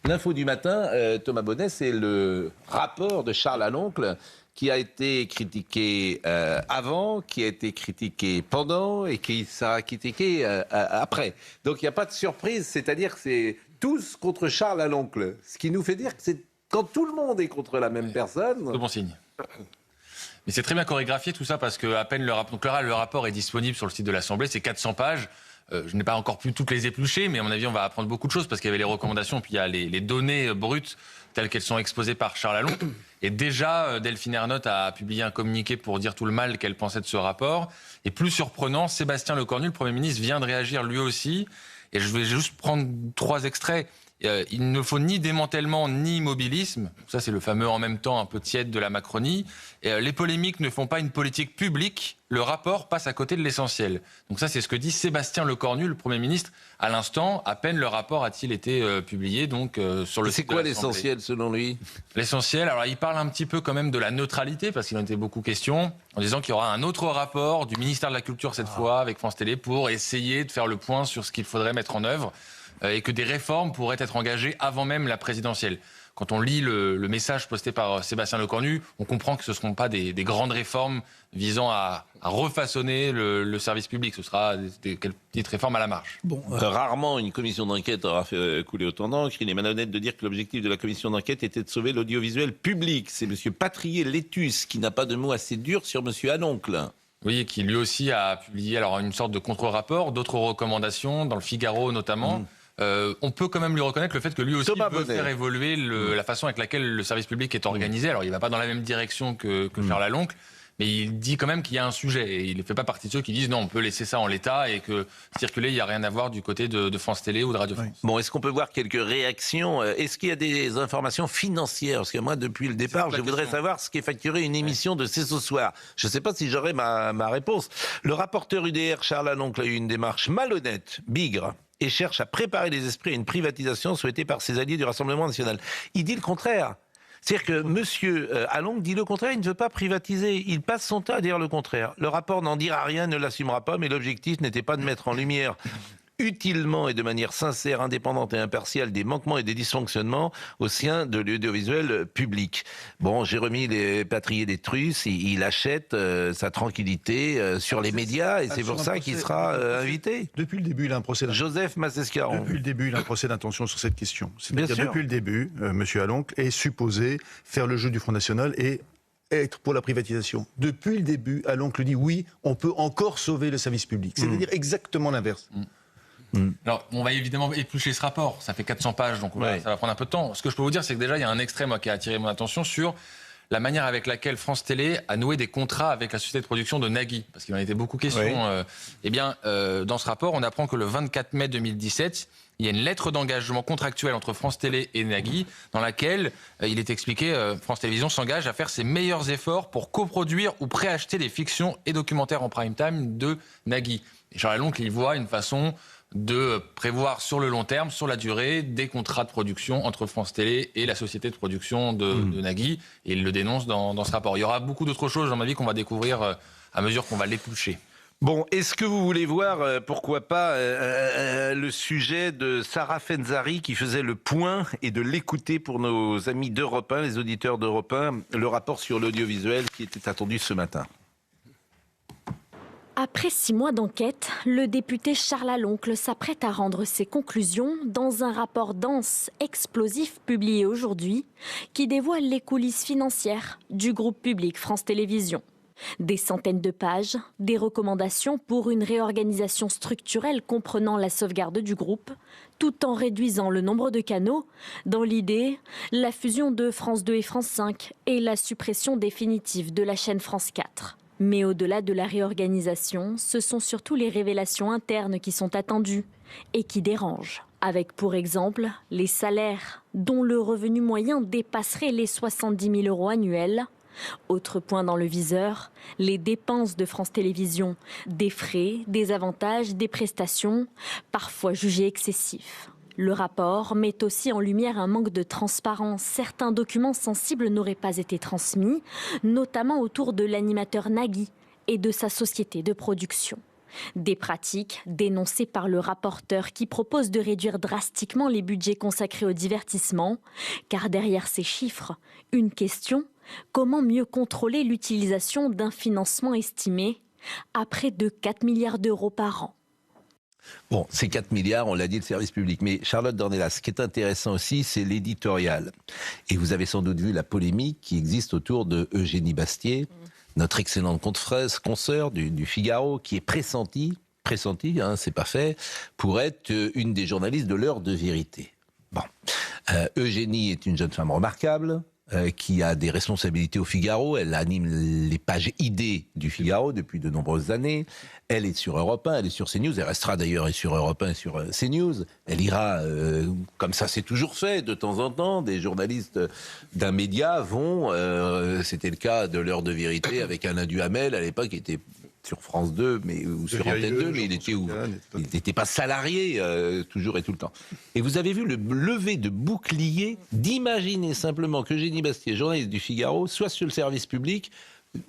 L'info du matin, Thomas Bonnet, c'est le rapport de Charles Aloncle qui a été critiqué avant, qui a été critiqué pendant et qui sera critiqué après. Donc il n'y a pas de surprise, c'est-à-dire que c'est tous contre Charles Aloncle. Ce qui nous fait dire que c'est quand tout le monde est contre la même personne... C'est bon signe. Mais c'est très bien chorégraphié tout ça parce que à peine le rapport est disponible sur le site de l'Assemblée, c'est 400 pages. Je n'ai pas encore pu toutes les éplucher, mais à mon avis, on va apprendre beaucoup de choses parce qu'il y avait les recommandations, puis il y a les données brutes telles qu'elles sont exposées par Charles Aloncle. Et déjà, Delphine Ernotte a publié un communiqué pour dire tout le mal qu'elle pensait de ce rapport. Et plus surprenant, Sébastien Lecornu, le Premier ministre, vient de réagir lui aussi. Et je vais juste prendre 3 extraits. Il ne faut ni démantèlement ni immobilisme. Ça, c'est le fameux en même temps un peu tiède de la Macronie. Les polémiques ne font pas une politique publique. Le rapport passe à côté de l'essentiel. Donc ça, c'est ce que dit Sébastien Lecornu, le Premier ministre, à l'instant. À peine le rapport a-t-il été publié donc sur le site. C'est quoi l'essentiel selon lui ? L'essentiel, alors il parle un petit peu quand même de la neutralité, parce qu'il en était beaucoup question, en disant qu'il y aura un autre rapport du ministère de la Culture cette fois, avec France Télé, pour essayer de faire le point sur ce qu'il faudrait mettre en œuvre. Et que des réformes pourraient être engagées avant même la présidentielle. Quand on lit le message posté par Sébastien Lecornu, on comprend que ce ne seront pas des grandes réformes visant à refaçonner le service public. Ce sera des petites réformes à la marge. Bon, rarement une commission d'enquête aura fait couler autant d'encre. Il est malhonnête de dire que l'objectif de la commission d'enquête était de sauver l'audiovisuel public. C'est M. Patrier-Létus qui n'a pas de mots assez durs sur M. Aloncle. Oui, et qui lui aussi a publié alors, une sorte de contre-rapport, d'autres recommandations, dans le Figaro notamment. On peut quand même lui reconnaître le fait que lui aussi veut faire évoluer la façon avec laquelle le service public est organisé. Alors il ne va pas dans la même direction que Charles Aloncle, mais il dit quand même qu'il y a un sujet. Et il ne fait pas partie de ceux qui disent non, on peut laisser ça en l'état et que circuler, il n'y a rien à voir du côté de France Télé ou de Radio France. Bon, est-ce qu'on peut voir quelques réactions ? Est-ce qu'il y a des informations financières ? Parce que moi, depuis le départ, je voudrais savoir ce qu'est facturé une émission de C'est ce soir. Je ne sais pas si j'aurai ma réponse. Le rapporteur UDR, Charles Aloncle, a eu une démarche malhonnête, bigre, et cherche à préparer les esprits à une privatisation souhaitée par ses alliés du Rassemblement national. Il dit le contraire. C'est-à-dire que M. Aloncle dit le contraire, il ne veut pas privatiser. Il passe son temps à dire le contraire. Le rapport n'en dira rien, ne l'assumera pas, mais l'objectif n'était pas de mettre en lumière utilement et de manière sincère, indépendante et impartiale des manquements et des dysfonctionnements au sein de l'audiovisuel public. Bon, j'ai remis les Patrier des Trusses, il achète sa tranquillité sur les médias et c'est pour ça qu'il sera invité. Depuis le début, il a un procès d'intention. Joseph Massescaron. Depuis le début, il a un procès d'intention sur cette question. C'est-à-dire depuis le début, M. Aloncle est supposé faire le jeu du Front National et être pour la privatisation. Depuis le début, Aloncle dit oui, on peut encore sauver le service public. C'est-à-dire exactement l'inverse. Alors, on va évidemment éplucher ce rapport. Ça fait 400 pages, donc ça va prendre un peu de temps. Ce que je peux vous dire, c'est que déjà, il y a un extrait qui a attiré mon attention sur la manière avec laquelle France Télé a noué des contrats avec la société de production de Nagui. Parce qu'il en était beaucoup question. Dans ce rapport, on apprend que le 24 mai 2017, il y a une lettre d'engagement contractuelle entre France Télé et Nagui, dans laquelle il est expliqué France Télévisions s'engage à faire ses meilleurs efforts pour coproduire ou préacheter les fictions et documentaires en prime time de Nagui. Et Charles Aloncle, il voit une façon de prévoir sur le long terme, sur la durée, des contrats de production entre France Télé et la société de production de Nagui. Et il le dénonce dans ce rapport. Il y aura beaucoup d'autres choses, dans ma vie, qu'on va découvrir à mesure qu'on va l'éplucher. Bon, est-ce que vous voulez voir, pourquoi pas, le sujet de Sarah Fenzari qui faisait le point et de l'écouter pour nos amis d'Europe 1, les auditeurs d'Europe 1, le rapport sur l'audiovisuel qui était attendu ce matin. Après 6 mois d'enquête, le député Charles Aloncle s'apprête à rendre ses conclusions dans un rapport dense, explosif, publié aujourd'hui, qui dévoile les coulisses financières du groupe public France Télévisions. Des centaines de pages, des recommandations pour une réorganisation structurelle comprenant la sauvegarde du groupe, tout en réduisant le nombre de canaux, dans l'idée, la fusion de France 2 et France 5 et la suppression définitive de la chaîne France 4. Mais au-delà de la réorganisation, ce sont surtout les révélations internes qui sont attendues et qui dérangent. Avec pour exemple les salaires, dont le revenu moyen dépasserait les 70 000 € annuels. Autre point dans le viseur, les dépenses de France Télévisions, des frais, des avantages, des prestations, parfois jugés excessifs. Le rapport met aussi en lumière un manque de transparence. Certains documents sensibles n'auraient pas été transmis, notamment autour de l'animateur Nagui et de sa société de production. Des pratiques dénoncées par le rapporteur qui propose de réduire drastiquement les budgets consacrés au divertissement. Car derrière ces chiffres, une question, comment mieux contrôler l'utilisation d'un financement estimé à près de 4 milliards d'euros par an? Bon, c'est 4 milliards, on l'a dit, le service public. Mais Charlotte Dornelas, ce qui est intéressant aussi, c'est l'éditorial. Et vous avez sans doute vu la polémique qui existe autour de Eugénie Bastier, notre excellente consoeur du Figaro, qui est pressentie, hein, c'est pas fait, pour être une des journalistes de l'heure de vérité. Bon, Eugénie est une jeune femme remarquable, qui a des responsabilités au Figaro. Elle anime les pages idées du Figaro depuis de nombreuses années. Elle est sur Europe 1, elle est sur CNews. Elle restera d'ailleurs sur Europe 1 et sur CNews. Elle ira, comme ça c'est toujours fait, de temps en temps, des journalistes d'un média vont, c'était le cas de l'heure de vérité avec Alain Duhamel, à l'époque, qui était sur France 2 ou sur Antenne 2, mais il n'était pas salarié toujours et tout le temps. Et vous avez vu le lever de bouclier d'imaginer simplement qu'Eugénie Bastier, journaliste du Figaro, soit sur le service public,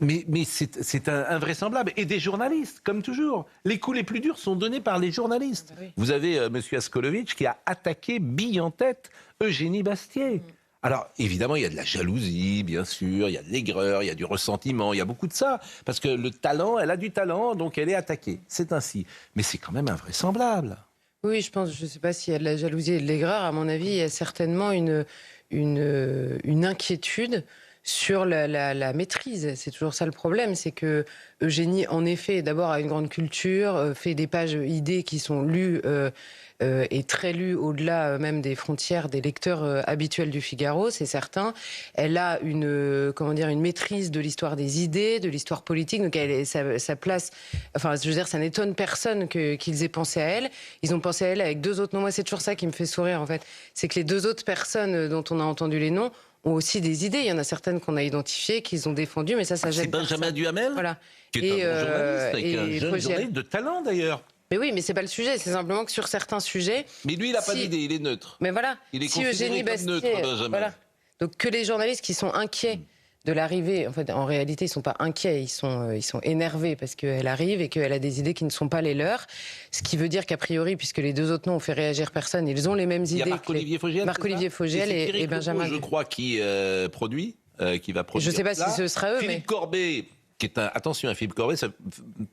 mais c'est invraisemblable. Et des journalistes, comme toujours. Les coups les plus durs sont donnés par les journalistes. Oui. Vous avez M. Askolovitch qui a attaqué bille en tête Eugénie Bastier. Alors, évidemment, il y a de la jalousie, bien sûr, il y a de l'aigreur, il y a du ressentiment, il y a beaucoup de ça. Parce que le talent, elle a du talent, donc elle est attaquée. C'est ainsi. Mais c'est quand même invraisemblable. Oui, je ne sais pas s'il y a de la jalousie et de l'aigreur. À mon avis, il y a certainement une inquiétude sur la maîtrise. C'est toujours ça le problème, c'est que Eugénie, en effet, d'abord a une grande culture, fait des pages idées qui sont lues et très lues au-delà même des frontières des lecteurs habituels du Figaro, c'est certain. Elle a une maîtrise de l'histoire des idées, de l'histoire politique, donc sa place, enfin je veux dire, ça n'étonne personne qu'ils aient pensé à elle. Ils ont pensé à elle avec deux autres noms. Moi, c'est toujours ça qui me fait sourire, en fait. C'est que les deux autres personnes dont on a entendu les noms ont aussi des idées. Il y en a certaines qu'on a identifiées, qu'ils ont défendues, mais ça gêne. C'est Benjamin Duhamel, voilà. Qui est un bon journaliste, avec un jeune journaliste de talent d'ailleurs. Mais oui, mais c'est pas le sujet. C'est simplement que sur certains sujets. Mais lui, il n'a pas d'idée. Il est neutre. Mais voilà. Il est si Eugénie Bastier, neutre, Benjamin. Voilà. Donc que les journalistes qui sont inquiets de l'arrivée, en réalité, ils sont pas inquiets, ils sont énervés parce qu'elle arrive et qu'elle a des idées qui ne sont pas les leurs. Ce qui veut dire qu'a priori, puisque les deux autres noms ont fait réagir personne, ils ont les mêmes idées. Il y a Marc-Olivier Fogel et Benjamin. Je crois, qui va produire. Je ne sais pas si ce sera eux, Philippe Corbet, qui est attention à Philippe Corbet,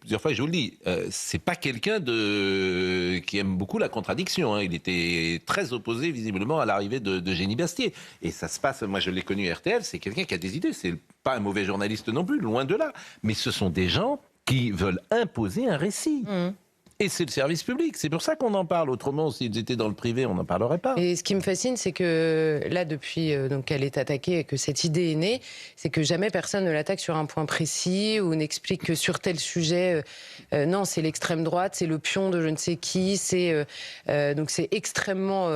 plusieurs fois je vous le dis, c'est pas quelqu'un qui aime beaucoup la contradiction. Hein. Il était très opposé visiblement à l'arrivée d'Eugénie Bastier. Et ça se passe, moi je l'ai connu à RTL, c'est quelqu'un qui a des idées. C'est pas un mauvais journaliste non plus, loin de là. Mais ce sont des gens qui veulent imposer un récit. Et c'est le service public, c'est pour ça qu'on en parle. Autrement, s'ils étaient dans le privé, on n'en parlerait pas. Et ce qui me fascine, c'est que là, depuis qu'elle est attaquée et que cette idée est née, c'est que jamais personne ne l'attaque sur un point précis ou n'explique que sur tel sujet, non, c'est l'extrême droite, c'est le pion de je ne sais qui, donc c'est extrêmement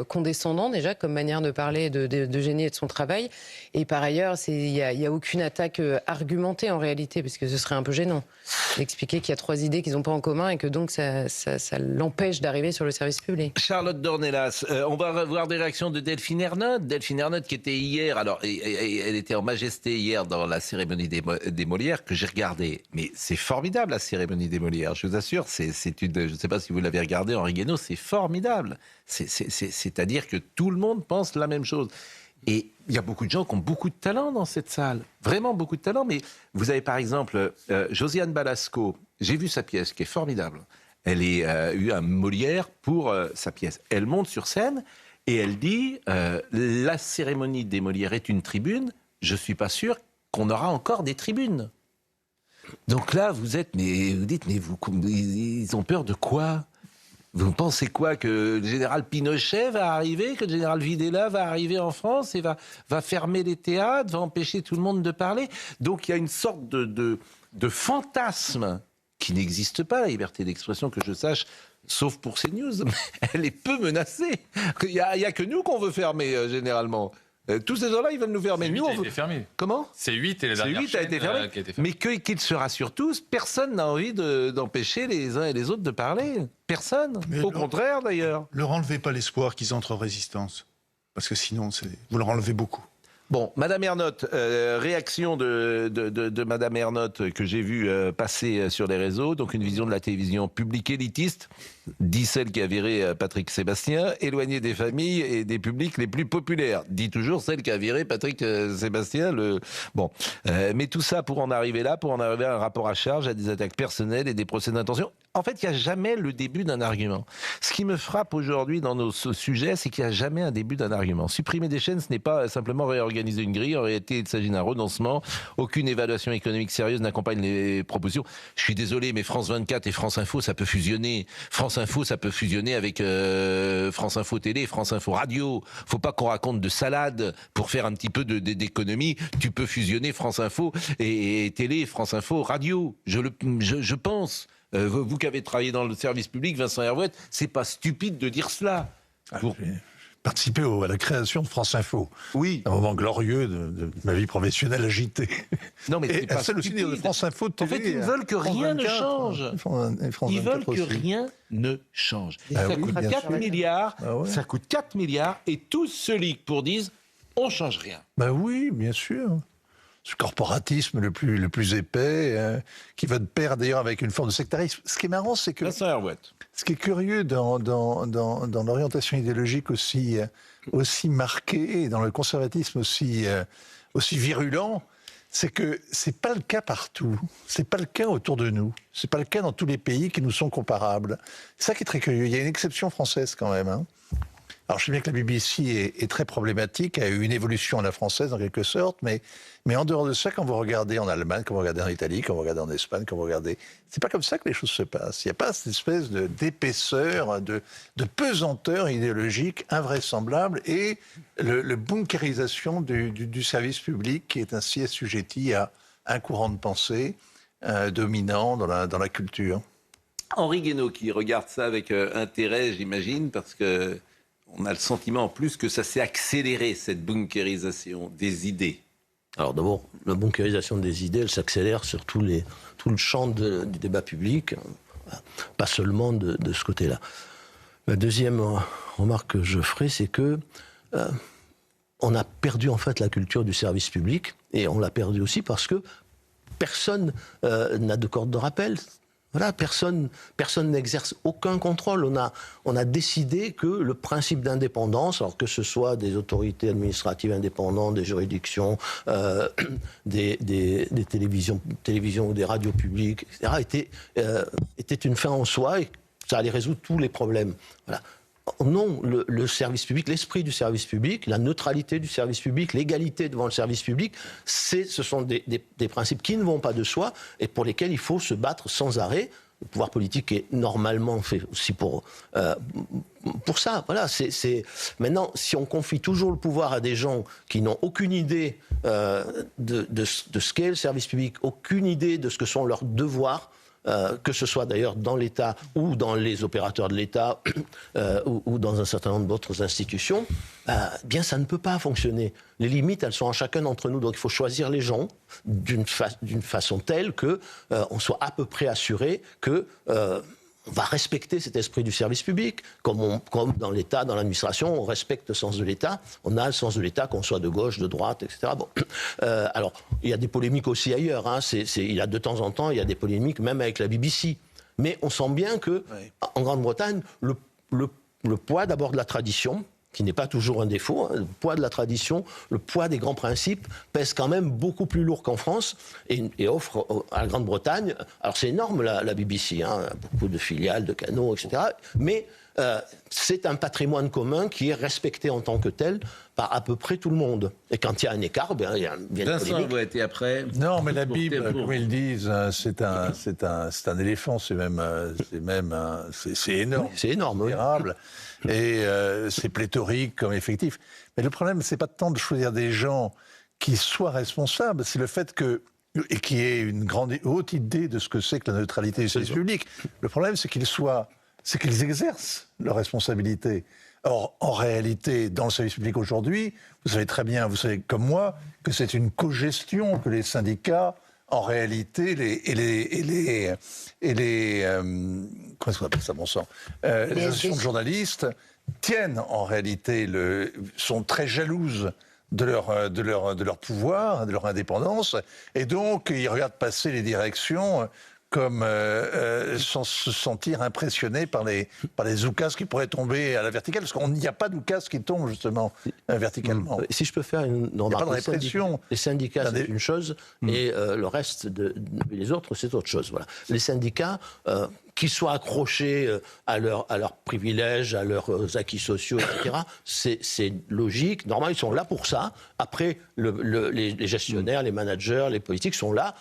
condescendant déjà comme manière de parler d'Eugénie et de son travail. Et par ailleurs, il n'y a aucune attaque argumentée en réalité, parce que ce serait un peu gênant d'expliquer qu'il y a trois idées qu'ils n'ont pas en commun et que donc ça l'empêche d'arriver sur le service public. Charlotte Dornelas, on va voir des réactions de Delphine Ernotte. Delphine Ernotte qui était hier, alors elle était en majesté hier dans la cérémonie des Molières que j'ai regardée. Mais c'est formidable la cérémonie des Molières, je vous assure. Je ne sais pas si vous l'avez regardée, Henri Guénaud, c'est formidable. C'est-à-dire que tout le monde pense la même chose. Et il y a beaucoup de gens qui ont beaucoup de talent dans cette salle, vraiment beaucoup de talent. Mais vous avez par exemple Josiane Balasco, j'ai vu sa pièce qui est formidable. Elle a eu un Molière pour sa pièce. Elle monte sur scène et elle dit la cérémonie des Molières est une tribune, je ne suis pas sûr qu'on aura encore des tribunes. Donc là, vous dites, mais ils ont peur de quoi ? Vous pensez quoi, que le général Pinochet va arriver, que le général Videla va arriver en France et va fermer les théâtres, va empêcher tout le monde de parler? Donc il y a une sorte de fantasme qui n'existe pas, la liberté d'expression, que je sache, sauf pour CNews. Elle est peu menacée. Il n'y a que nous qu'on veut fermer, généralement. Tous ces gens-là, ils veulent nous fermer. Nous, on veut... fermé. Comment ? C8 et les dernières C8 a été fermé. Mais qu'ils se rassurent tous, personne n'a envie d'empêcher les uns et les autres de parler. Personne. Mais au contraire, d'ailleurs. Leur enlevez pas l'espoir qu'ils entrent en résistance. Parce que sinon, vous leur enlevez beaucoup. Bon, Madame Ernotte, réaction de Madame Ernotte que j'ai vu passer sur les réseaux. Donc une vision de la télévision publique élitiste, dit celle qui a viré Patrick Sébastien, éloignée des familles et des publics les plus populaires, dit toujours celle qui a viré Patrick Sébastien. Bon, mais tout ça pour en arriver là, pour en arriver à un rapport à charge, à des attaques personnelles et des procès d'intention. En fait, il n'y a jamais le début d'un argument. Ce qui me frappe aujourd'hui dans nos sujets, c'est qu'il n'y a jamais un début d'un argument. Supprimer des chaînes, ce n'est pas simplement réorganiser une grille. En réalité, il s'agit d'un renoncement. Aucune évaluation économique sérieuse n'accompagne les propositions. Je suis désolé, mais France 24 et France Info, ça peut fusionner. France Info, ça peut fusionner avec France Info Télé, France Info Radio. Faut pas qu'on raconte de salade pour faire un petit peu d'économie. Tu peux fusionner France Info et Télé, France Info Radio. Je pense. Vous qui avez travaillé dans le service public, Vincent Hervouette, c'est pas stupide de dire cela. J'ai participé à la création de France Info. Oui. Un moment glorieux de ma vie professionnelle agitée. Non, mais c'est pas celle aussi de France Info TV. En fait, ils veulent que rien ne change. Ils veulent que rien ne change. Ça coûte 4 milliards, ça coûte 4 milliards, et tous se liguent pour dire on change rien. Ben oui, bien sûr. Ce corporatisme le plus épais, qui va de pair d'ailleurs avec une forme de sectarisme. Ce qui est marrant, c'est que... Ce qui est curieux dans l'orientation idéologique aussi marquée, et dans le conservatisme aussi virulent, c'est que c'est pas le cas partout. C'est pas le cas autour de nous. C'est pas le cas dans tous les pays qui nous sont comparables. C'est ça qui est très curieux. Il y a une exception française quand même, hein. Alors, je sais bien que la BBC est très problématique, a eu une évolution à la française en quelque sorte, mais en dehors de ça, quand vous regardez en Allemagne, quand vous regardez en Italie, quand vous regardez en Espagne, quand vous regardez... C'est pas comme ça que les choses se passent. Il n'y a pas cette espèce d'épaisseur, de pesanteur idéologique invraisemblable et le bunkérisation du service public qui est ainsi assujetti à un courant de pensée dominant dans la culture. Henri Guénaud qui regarde ça avec intérêt, j'imagine, parce que on a le sentiment en plus que ça s'est accéléré, cette bunkérisation des idées. Alors d'abord, la bunkérisation des idées, elle s'accélère sur tout le champ du débat public, pas seulement de ce côté-là. La deuxième remarque que je ferai, c'est que on a perdu en fait la culture du service public, et on l'a perdu aussi parce que personne n'a de corde de rappel. Voilà, personne n'exerce aucun contrôle. On a décidé que le principe d'indépendance, alors que ce soit des autorités administratives indépendantes, des juridictions, des télévisions ou des radios publiques, etc., était une fin en soi et ça allait résoudre tous les problèmes. Voilà. Non, le service public, l'esprit du service public, la neutralité du service public, l'égalité devant le service public, ce sont des principes qui ne vont pas de soi et pour lesquels il faut se battre sans arrêt. Le pouvoir politique est normalement fait aussi pour ça. Voilà, Maintenant, si on confie toujours le pouvoir à des gens qui n'ont aucune idée de ce qu'est le service public, aucune idée de ce que sont leurs devoirs, que ce soit d'ailleurs dans l'État ou dans les opérateurs de l'État ou dans un certain nombre d'autres institutions, bien ça ne peut pas fonctionner. Les limites, elles sont en chacun d'entre nous. Donc il faut choisir les gens d'une façon telle qu'on soit à peu près assuré que... on va respecter cet esprit du service public, comme dans l'État, dans l'administration, on respecte le sens de l'État. On a le sens de l'État, qu'on soit de gauche, de droite, etc. Bon. Alors, il y a des polémiques aussi ailleurs. Hein. Il y a de temps en temps, il y a des polémiques, même avec la BBC. Mais on sent bien que, en Grande-Bretagne, le poids d'abord de la tradition, qui n'est pas toujours un défaut, hein, le poids de la tradition, le poids des grands principes pèse quand même beaucoup plus lourd qu'en France et offre à la Grande-Bretagne, alors c'est énorme la BBC, hein, beaucoup de filiales, de canaux, etc. Mais c'est un patrimoine commun qui est respecté en tant que tel par à peu près tout le monde. Et quand il y a un écard, il y a une polémique. Vincent, et après... Non, mais la Bible, comme ils disent, c'est un éléphant, c'est énorme. C'est énorme, oui. Et c'est pléthorique comme effectif. Mais le problème, c'est pas tant de choisir des gens qui soient responsables, c'est le fait et qui aient une haute idée de ce que c'est que la neutralité du service public. Le problème, c'est qu'ils exercent leur responsabilité. Or, en réalité, dans le service public aujourd'hui, vous savez très bien, vous savez comme moi, que c'est une cogestion, que les syndicats, en réalité, comment est-ce qu'on appelle ça, bon sang, les associations de journalistes tiennent en réalité, sont très jalouses de leur pouvoir, de leur indépendance, et donc ils regardent passer les directions comme sans se sentir impressionnés par les oukas qui pourraient tomber à la verticale, parce qu'il n'y a pas d'oukas qui tombent justement verticalement. Si je peux faire une remarque, les syndicats c'est une chose, et le reste les autres c'est autre chose. Voilà. Les syndicats, qu'ils soient accrochés à leurs privilèges, à leurs acquis sociaux, etc., c'est logique. Normalement, ils sont là pour ça. Après, les gestionnaires, les managers, les politiques sont là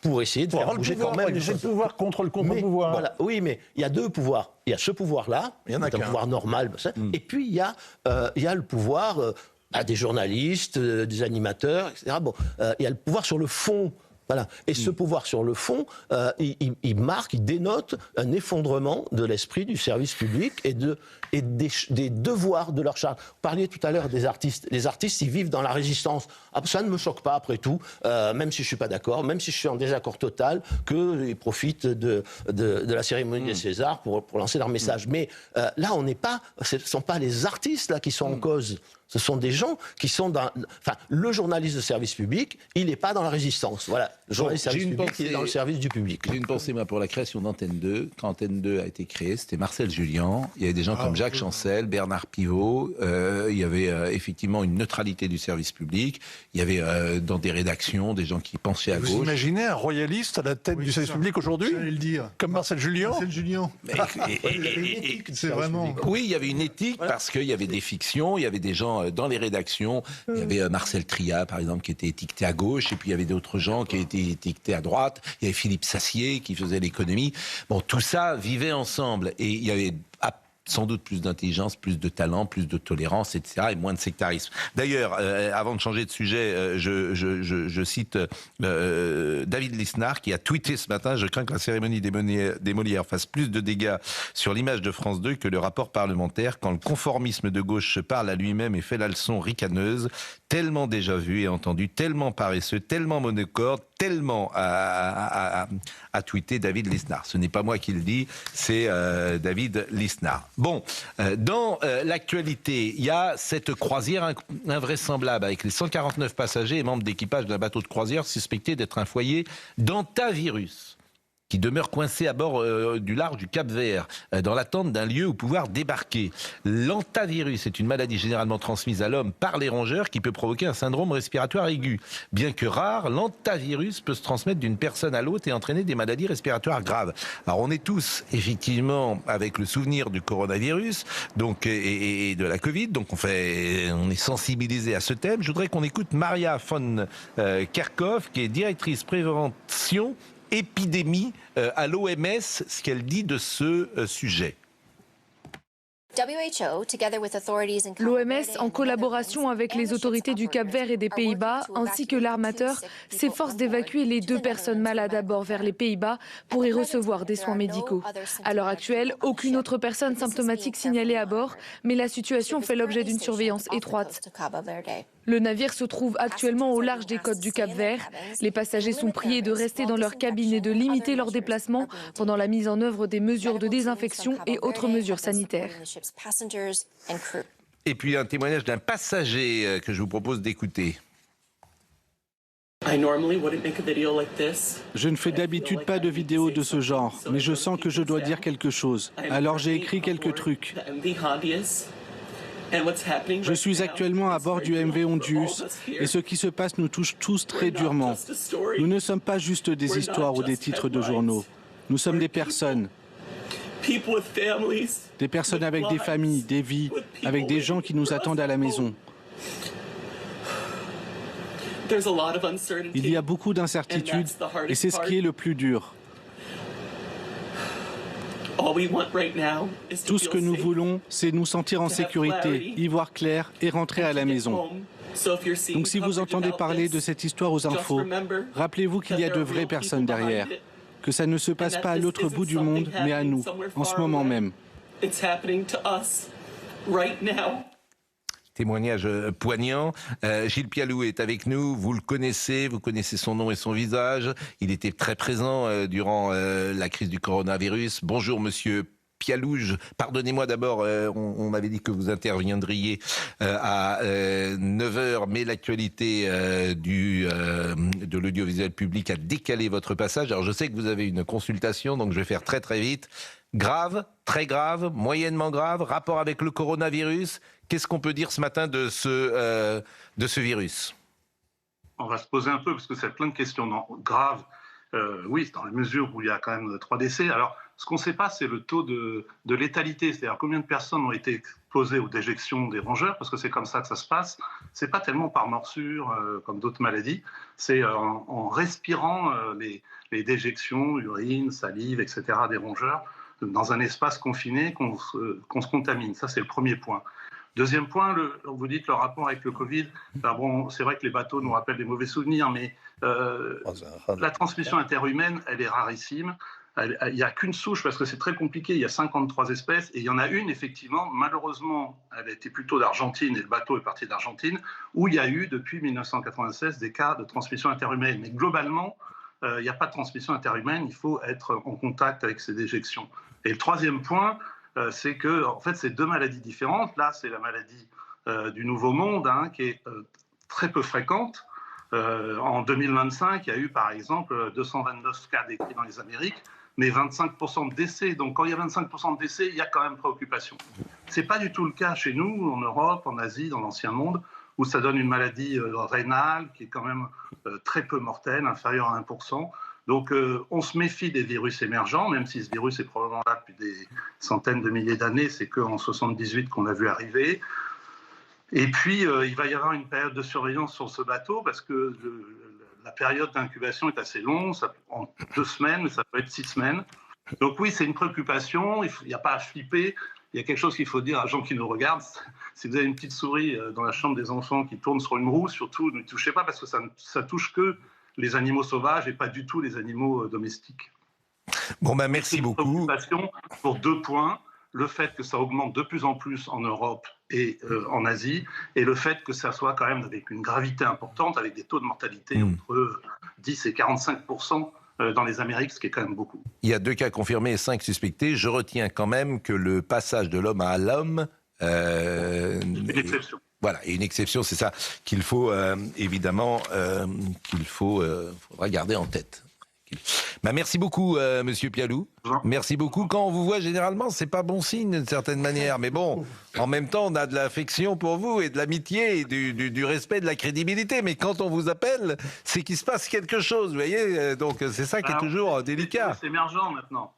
pour essayer de faire bouger quand même. C'est le pouvoir contre le contre-pouvoir. Voilà, oui, mais il y a deux pouvoirs. Il y a ce pouvoir-là, un pouvoir normal, et puis il y a le pouvoir des journalistes, des animateurs, etc. Bon, il y a le pouvoir sur le fond. Voilà. Et ce pouvoir sur le fond, il marque, il dénote un effondrement de l'esprit du service public et des devoirs de leur charge. Vous parliez tout à l'heure des artistes. Les artistes, ils vivent dans la résistance. Ah, ça ne me choque pas, après tout, même si je ne suis pas d'accord, même si je suis en désaccord total, qu'ils profitent de la cérémonie des Césars pour lancer leur message. Mais là, ce ne sont pas les artistes là, qui sont en cause. Ce sont des gens qui sont dans... Enfin, le journaliste de service public, il n'est pas dans la résistance. Voilà, le journaliste de service public, il est dans le service du public. J'ai une pensée, moi, pour la création d'Antenne 2. Quand Antenne 2 a été créée, c'était Marcel Julien. Il y avait des gens comme Jacques Chancel, Bernard Pivot. Il y avait effectivement une neutralité du service public. Il y avait dans des rédactions des gens qui pensaient à gauche. Vous imaginez un royaliste à la tête du service public aujourd'hui ? J'allais le dire. Comme Marcel Julien ? Marcel Julien. C'est vraiment... Oui, il y avait une éthique parce qu'il y avait des fictions, il y avait des gens dans les rédactions. Il y avait Marcel Tria, par exemple, qui était étiqueté à gauche, et puis il y avait d'autres gens qui étaient étiquetés à droite. Il y avait Philippe Sassier qui faisait l'économie. Bon, tout ça vivait ensemble, et il y avait sans doute plus d'intelligence, plus de talent, plus de tolérance, etc., et moins de sectarisme. D'ailleurs, avant de changer de sujet, je cite David Lisnard qui a tweeté ce matin « Je crains que la cérémonie des Molières fasse plus de dégâts sur l'image de France 2 que le rapport parlementaire quand le conformisme de gauche se parle à lui-même et fait la leçon ricaneuse, tellement déjà vu et entendu, tellement paresseux, tellement monocorde, tellement à tweeter David Lisnard. Ce n'est pas moi qui le dis, c'est David Lisnard. Bon, dans l'actualité, il y a cette croisière invraisemblable avec les 149 passagers et membres d'équipage d'un bateau de croisière suspecté d'être un foyer d'hantavirus, qui demeure coincé à bord du large du Cap-Vert, dans l'attente d'un lieu où pouvoir débarquer. L'hantavirus est une maladie généralement transmise à l'homme par les rongeurs qui peut provoquer un syndrome respiratoire aigu. Bien que rare, l'hantavirus peut se transmettre d'une personne à l'autre et entraîner des maladies respiratoires graves. Alors on est tous, effectivement, avec le souvenir du coronavirus donc, et de la Covid, donc on est sensibilisé à ce thème. Je voudrais qu'on écoute Maria von Kerkhoff, qui est directrice prévention épidémie à l'OMS, ce qu'elle dit de ce sujet. L'OMS, en collaboration avec les autorités du Cap-Vert et des Pays-Bas, ainsi que l'armateur, s'efforce d'évacuer les 2 personnes malades à bord vers les Pays-Bas pour y recevoir des soins médicaux. À l'heure actuelle, aucune autre personne symptomatique signalée à bord, mais la situation fait l'objet d'une surveillance étroite. Le navire se trouve actuellement au large des côtes du Cap-Vert. Les passagers sont priés de rester dans leur cabine et de limiter leurs déplacements pendant la mise en œuvre des mesures de désinfection et autres mesures sanitaires. Et puis un témoignage d'un passager que je vous propose d'écouter. Je ne fais d'habitude pas de vidéos de ce genre, mais je sens que je dois dire quelque chose. Alors j'ai écrit quelques trucs. Je suis actuellement à bord du MV Hondius et ce qui se passe nous touche tous très durement. Nous ne sommes pas juste des histoires ou des titres de journaux. Nous sommes des personnes. Des personnes avec des familles, des vies, avec des gens qui nous attendent à la maison. Il y a beaucoup d'incertitudes et c'est ce qui est le plus dur. Tout ce que nous voulons, c'est nous sentir en sécurité, y voir clair et rentrer à la maison. Donc si vous entendez parler de cette histoire aux infos, rappelez-vous qu'il y a de vraies personnes derrière, que ça ne se passe pas à l'autre bout du monde, mais à nous, en ce moment même. Témoignage poignant. Gilles Pialou est avec nous, vous connaissez son nom et son visage. Il était très présent durant la crise du coronavirus. Bonjour monsieur Pialouge. Pardonnez-moi d'abord, on m'avait dit que vous interviendriez à 9h, mais l'actualité de l'audiovisuel public a décalé votre passage. Alors je sais que vous avez une consultation, donc je vais faire très très vite. Grave, très grave, moyennement grave, rapport avec le coronavirus. Qu'est-ce qu'on peut dire ce matin de ce virus ? On va se poser un peu, parce que c'est plein de questions. Non, grave, oui, dans la mesure où il y a quand même 3 décès. Alors, ce qu'on ne sait pas, c'est le taux de létalité, c'est-à-dire combien de personnes ont été exposées aux déjections des rongeurs, parce que c'est comme ça que ça se passe. C'est pas tellement par morsure, comme d'autres maladies, c'est en respirant les déjections, urine, salive, etc., des rongeurs, dans un espace confiné qu'on se contamine. Ça, c'est le premier point. Deuxième point, vous dites le rapport avec le Covid. Alors bon, c'est vrai que les bateaux nous rappellent des mauvais souvenirs, mais la transmission interhumaine, elle est rarissime. Il n'y a qu'une souche, parce que c'est très compliqué, il y a 53 espèces, et il y en a une, effectivement, malheureusement, elle était plutôt d'Argentine, et le bateau est parti d'Argentine, où il y a eu, depuis 1996, des cas de transmission interhumaine. Mais globalement, il n'y a pas de transmission interhumaine, il faut être en contact avec ces déjections. Et le troisième point, c'est que, en fait, c'est 2 maladies différentes. Là, c'est la maladie du Nouveau Monde, qui est très peu fréquente. En 2025, il y a eu, par exemple, 229 cas décrits dans les Amériques, mais 25% de décès. Donc, quand il y a 25% de décès, il y a quand même préoccupation. Ce n'est pas du tout le cas chez nous, en Europe, en Asie, dans l'Ancien Monde, où ça donne une maladie rénale qui est quand même très peu mortelle, inférieure à 1%. Donc, on se méfie des virus émergents, même si ce virus est probablement là depuis des centaines de milliers d'années. C'est qu'en 78 qu'on l'a vu arriver. Et puis, il va y avoir une période de surveillance sur ce bateau, parce que la période d'incubation est assez longue, en 2 semaines, mais ça peut être 6 semaines. Donc oui, c'est une préoccupation, il n'y a pas à flipper. Il y a quelque chose qu'il faut dire à gens qui nous regardent. Si vous avez une petite souris dans la chambre des enfants qui tourne sur une roue, surtout ne touchez pas, parce que ça touche que les animaux sauvages et pas du tout les animaux domestiques. Bon, ben merci beaucoup. Préoccupation pour 2 points. Le fait que ça augmente de plus en plus en Europe et en Asie, et le fait que ça soit quand même avec une gravité importante, avec des taux de mortalité entre 10 et 45% dans les Amériques, ce qui est quand même beaucoup. Il y a 2 cas confirmés et 5 suspectés. Je retiens quand même que le passage de l'homme à l'homme... une exception. Voilà, et une exception, c'est ça qu'il faut évidemment faudra garder en tête. Bah, merci beaucoup, Monsieur Pialou. Merci beaucoup. Quand on vous voit, généralement, c'est pas bon signe d'une certaine manière. Mais bon, en même temps, on a de l'affection pour vous et de l'amitié et du respect, de la crédibilité. Mais quand on vous appelle, c'est qu'il se passe quelque chose, vous voyez. Donc c'est ça qui est toujours délicat. C'est émergent maintenant.